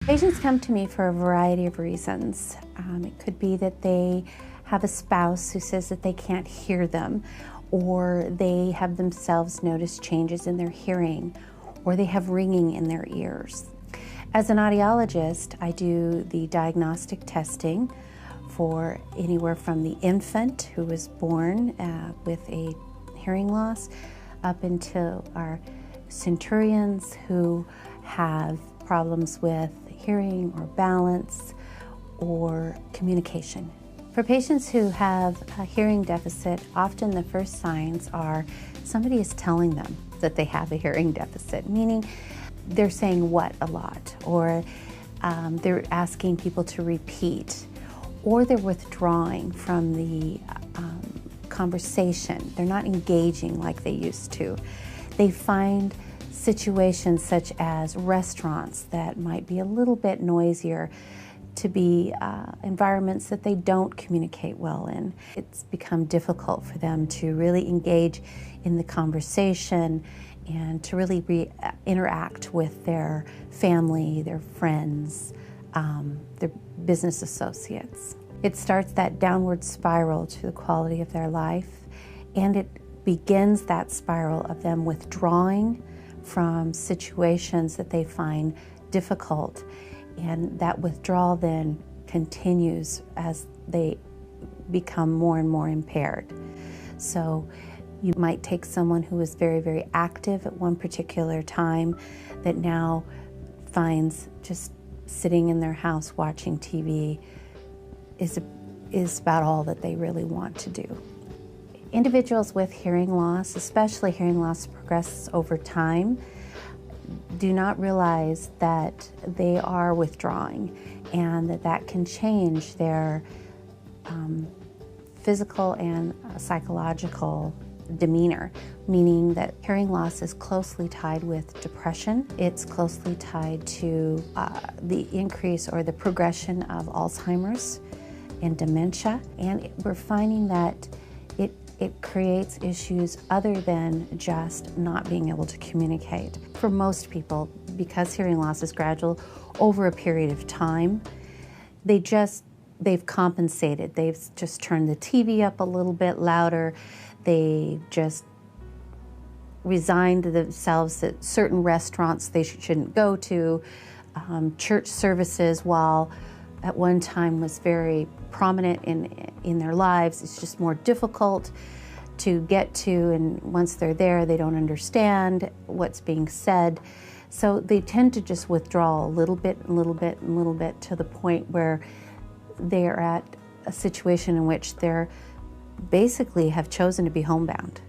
Patients come to me for a variety of reasons. It could be that they have a spouse who says that they can't hear them, or they have themselves noticed changes in their hearing, or they have ringing in their ears. As an audiologist, I do the diagnostic testing for anywhere from the infant who was born with a hearing loss up until our centurions who have problems with hearing or balance or communication. For patients who have a hearing deficit, often the first signs are somebody is telling them that they have a hearing deficit, meaning they're saying what a lot, or they're asking people to repeat, or they're withdrawing from the conversation. They're not engaging like they used to. They find situations such as restaurants that might be a little bit noisier to be environments that they don't communicate well in. It's become difficult for them to really engage in the conversation and to really interact with their family, their friends, their business associates. It starts that downward spiral to the quality of their life, and it begins that spiral of them withdrawing from situations that they find difficult, and that withdrawal then continues as they become more and more impaired. So you might take someone who was very, very active at one particular time that now finds just sitting in their house watching TV is about all that they really want to do. Individuals with hearing loss, especially hearing loss progresses over time, do not realize that they are withdrawing and that can change their physical and psychological demeanor, meaning that hearing loss is closely tied with depression. It's closely tied to the increase or the progression of Alzheimer's and dementia, and we're finding that it creates issues other than just not being able to communicate. For most people, because hearing loss is gradual over a period of time, they've compensated. They've just turned the TV up a little bit louder. They just resigned themselves that certain restaurants they shouldn't go to. Church services, while at one time was very prominent in their lives, it's just more difficult to get to, and once they're there, they don't understand what's being said. So they tend to just withdraw a little bit, to the point where they are at a situation in which they're basically have chosen to be homebound.